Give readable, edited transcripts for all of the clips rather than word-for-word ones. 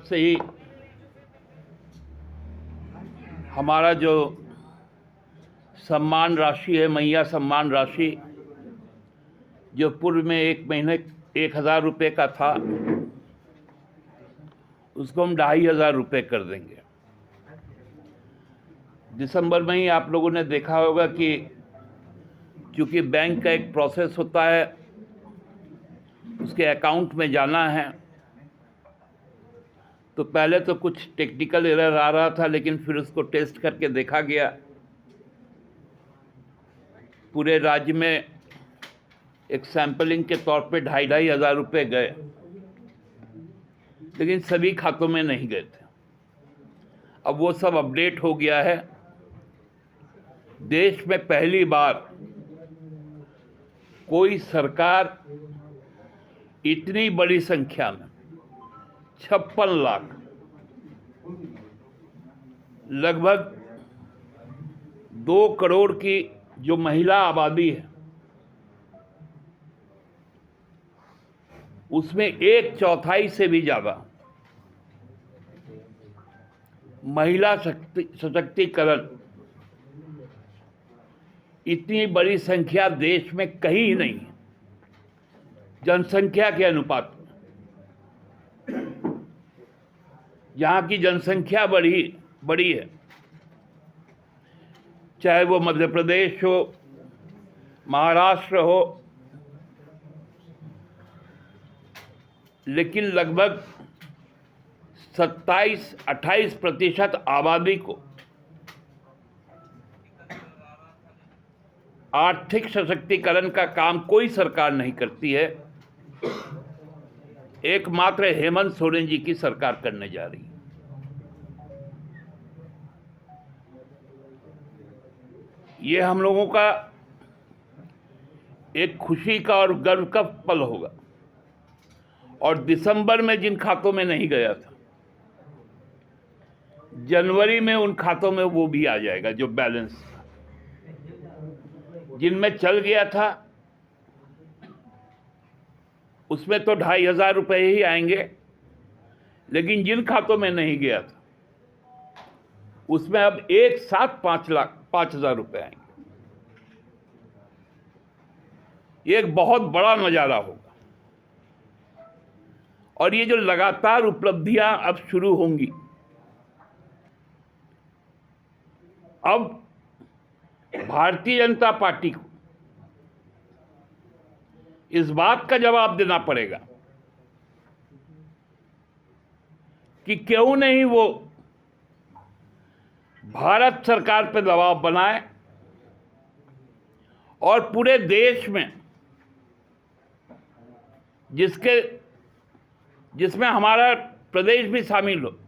से ही हमारा जो सम्मान राशि है, मैया सम्मान राशि, जो पूर्व में एक महीने 1,000 रुपये का था, उसको हम 2,500 रुपये कर देंगे। दिसंबर में ही आप लोगों ने देखा होगा कि क्योंकि बैंक का एक प्रोसेस होता है, उसके अकाउंट में जाना है, तो पहले तो कुछ टेक्निकल एरर आ रहा था, लेकिन फिर उसको टेस्ट करके देखा गया। पूरे राज्य में एक सैंपलिंग के तौर पे 2,500 रुपये गए, लेकिन सभी खातों में नहीं गए थे। अब वो सब अपडेट हो गया है। देश में पहली बार कोई सरकार इतनी बड़ी संख्या में 56 लाख, लगभग 2 करोड़ की जो महिला आबादी है, उसमें 1/4 से भी ज़्यादा महिला सशक्तिकरण, इतनी बड़ी संख्या देश में कहीं नहीं है जनसंख्या के अनुपात में। यहाँ की जनसंख्या बड़ी है, चाहे वो मध्य प्रदेश हो, महाराष्ट्र हो, लेकिन लगभग 27-28% आबादी को आर्थिक सशक्तिकरण का काम कोई सरकार नहीं करती है। एकमात्र हेमंत सोरेन जी की सरकार करने जा रही है। ये हम लोगों का एक खुशी का और गर्व का पल होगा। और दिसंबर में जिन खातों में नहीं गया था, जनवरी में उन खातों में वो भी आ जाएगा जो बैलेंस था। जिनमें चल गया था उसमें तो 2,500 रुपये ही आएंगे, लेकिन जिन खातों में नहीं गया था उसमें अब एक साथ 5,00,000 रुपये आएंगे। ये एक बहुत बड़ा नज़ारा होगा। और ये जो लगातार उपलब्धियां अब शुरू होंगी, अब भारतीय जनता पार्टी को इस बात का जवाब देना पड़ेगा कि क्यों नहीं वो भारत सरकार पर दबाव बनाए और पूरे देश में, जिसमें हमारा प्रदेश भी शामिल हो,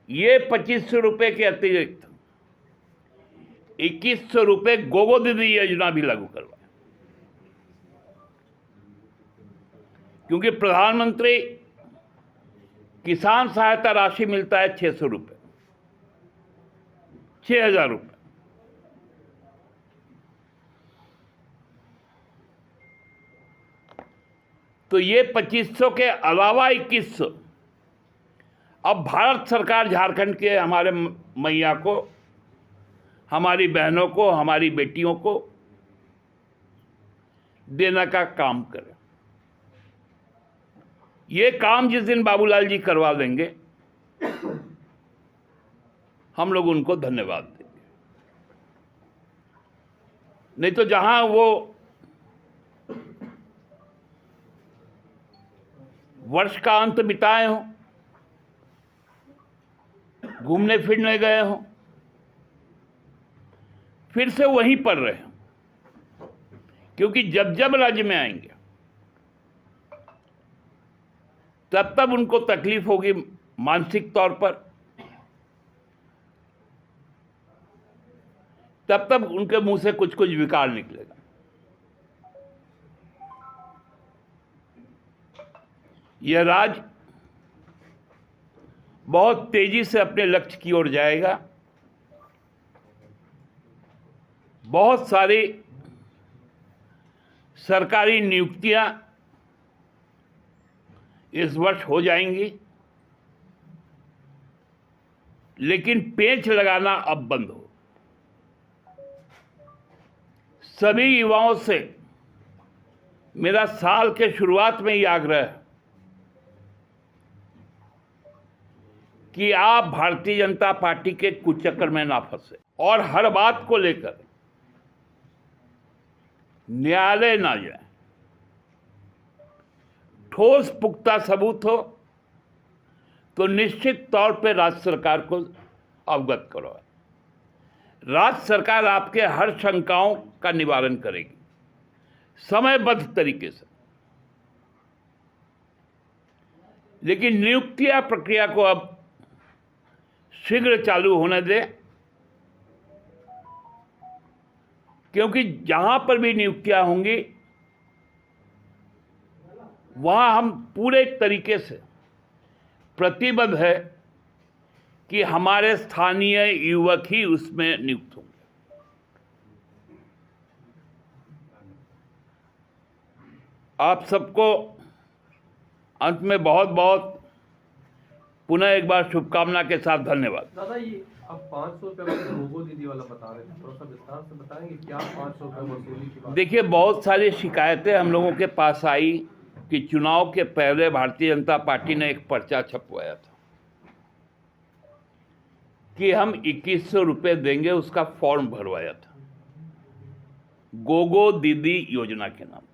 ये 2,500 रुपये के अतिरिक्त 2,100 रुपये गोगो दीदी योजना भी लागू करवाए। क्योंकि प्रधानमंत्री किसान सहायता राशि मिलता है 600 रुपये, 6,000 रुपये। तो ये 2,500 के अलावा 2,100 अब भारत सरकार झारखंड के हमारे मैया को, हमारी बहनों को, हमारी बेटियों को देने का काम करे। ये काम जिस दिन बाबूलाल जी करवा देंगे, हम लोग उनको धन्यवाद देंगे। नहीं तो जहां वो वर्ष का अंत बिताए हों, घूमने फिरने गए हों, फिर से वहीं पर रहे। क्योंकि जब जब राज्य में आएंगे तब तब उनको तकलीफ होगी मानसिक तौर पर, तब तब उनके मुंह से कुछ कुछ विकार निकलेगा। यह राज्य बहुत तेजी से अपने लक्ष्य की ओर जाएगा। बहुत सारी सरकारी नियुक्तियां इस वर्ष हो जाएंगी। लेकिन पेंच लगाना अब बंद हो। सभी युवाओं से मेरा साल के शुरुआत में ही आग्रह है कि आप भारतीय जनता पार्टी के कुचक्कर में ना फंसे और हर बात को लेकर न्यायालय ना जाए। ठोस पुख्ता सबूत हो तो निश्चित तौर पे राज्य सरकार को अवगत करो। राज्य सरकार आपके हर शंकाओं का निवारण करेगी समयबद्ध तरीके से। लेकिन नियुक्तियां प्रक्रिया को अब शीघ्र चालू होने दें, क्योंकि जहां पर भी नियुक्तियां होंगी वहां हम पूरे तरीके से प्रतिबद्ध है कि हमारे स्थानीय युवक ही उसमें नियुक्त होंगे। आप सबको अंत में बहुत बहुत पुनः एक बार शुभकामना के साथ धन्यवाद। दादा, ये अब 500 रुपये गोगो दीदी वाला बता रहे थे, थोड़ा सा विस्तार से बताएंगे क्या 500 रुपये वसूली की बात? देखिए, बहुत सारी शिकायतें हम लोगों के पास आई कि चुनाव के पहले भारतीय जनता पार्टी ने एक पर्चा छपवाया था कि हम 2100 रुपये देंगे, उसका फॉर्म भरवाया था गोगो दीदी योजना के नाम पर।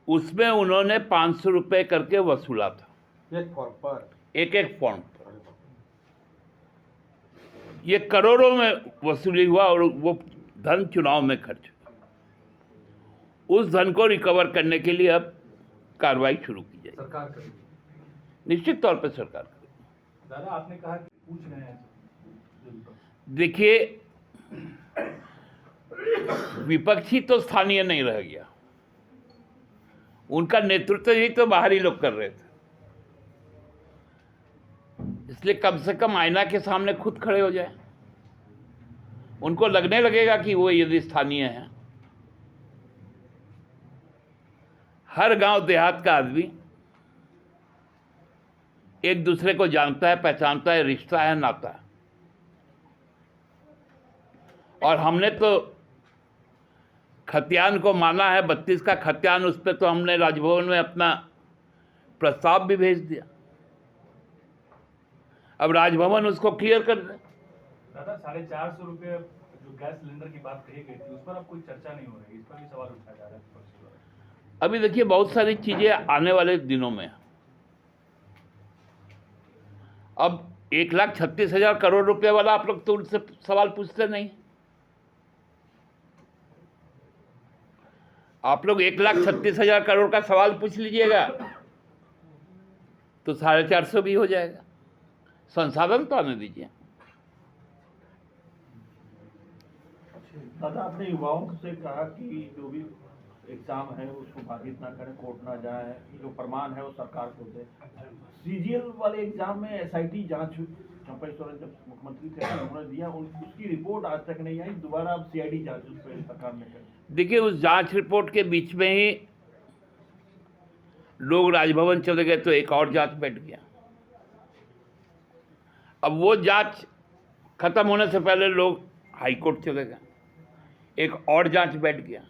उसमें उन्होंने 500 रुपये करके वसूला था एक फॉर्म पर, एक फॉर्म पर। ये करोड़ों में वसूली हुआ और वो धन चुनाव में खर्च हुआ। उस धन को रिकवर करने के लिए अब कार्रवाई शुरू की जाएगी। सरकार करेगी? निश्चित तौर पर सरकार करेगी। दादा, आपने कहा कि पूछ रहे हैं। देखिए, विपक्षी तो स्थानीय नहीं रह गया, उनका नेतृत्व ही तो बाहरी लोग कर रहे थे। इसलिए कम से कम आईना के सामने खुद खड़े हो जाए, उनको लगने लगेगा कि वो यदि स्थानीय है। हर गांव देहात का आदमी एक दूसरे को जानता है, पहचानता है, रिश्ता है, नाता है। और हमने तो खतियान को माना है, 32 का खतियान, उस पर तो हमने राजभवन में अपना प्रस्ताव भी भेज दिया। अब राजभवन उसको क्लियर कर दे। दादा, 450 रुपये जो गैस सिलेंडर की बात कही गई थी, उस पर अब कोई चर्चा नहीं हो रही, इस पर भी सवाल उठाया जा रहा है। अभी देखिए, बहुत सारी चीजें आने वाले दिनों में। अब 1,36,000 करोड़ रुपए वाला आप लोग तो उनसे सवाल पूछते नहीं। आप लोग 1,36,000 करोड़ का सवाल पूछ लीजिएगा तो 450 भी हो जाएगा। संसाधन तो आने दीजिए। दादा, आपने युवाओं से कहा कि जो भी एग्जाम है उसको बाधित ना करें, कोर्ट ना जाए, जो प्रमाण है वो सरकार को दे। सीजीएल वाले एग्जाम में एसआईटी जांच चंपा सोरेन जब मुख्यमंत्री थे उन्होंने दिया, उसकी रिपोर्ट आज तक नहीं आई। दोबारा अब सीआईडी जांच उस पर सरकार ने कर। देखिए, उस जांच रिपोर्ट के बीच में ही लोग राजभवन चले गए तो एक और जांच बैठ गया। अब वो जांच खत्म होने से पहले लोग हाईकोर्ट चले गए, एक और जांच बैठ गया।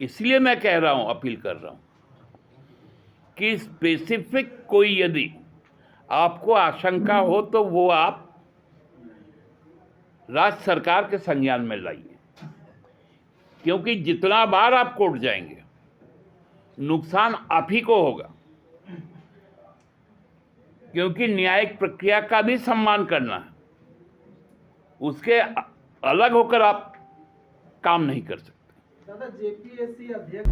इसलिए मैं कह रहा हूं, अपील कर रहा हूं कि स्पेसिफिक कोई यदि आपको आशंका हो तो वो आप राज्य सरकार के संज्ञान में लाइए, क्योंकि जितना बार आप कोर्ट जाएंगे नुकसान आप ही को होगा। क्योंकि न्यायिक प्रक्रिया का भी सम्मान करना है, उसके अलग होकर आप काम नहीं कर सकते। दादा, जेपीएससी अध्यक्ष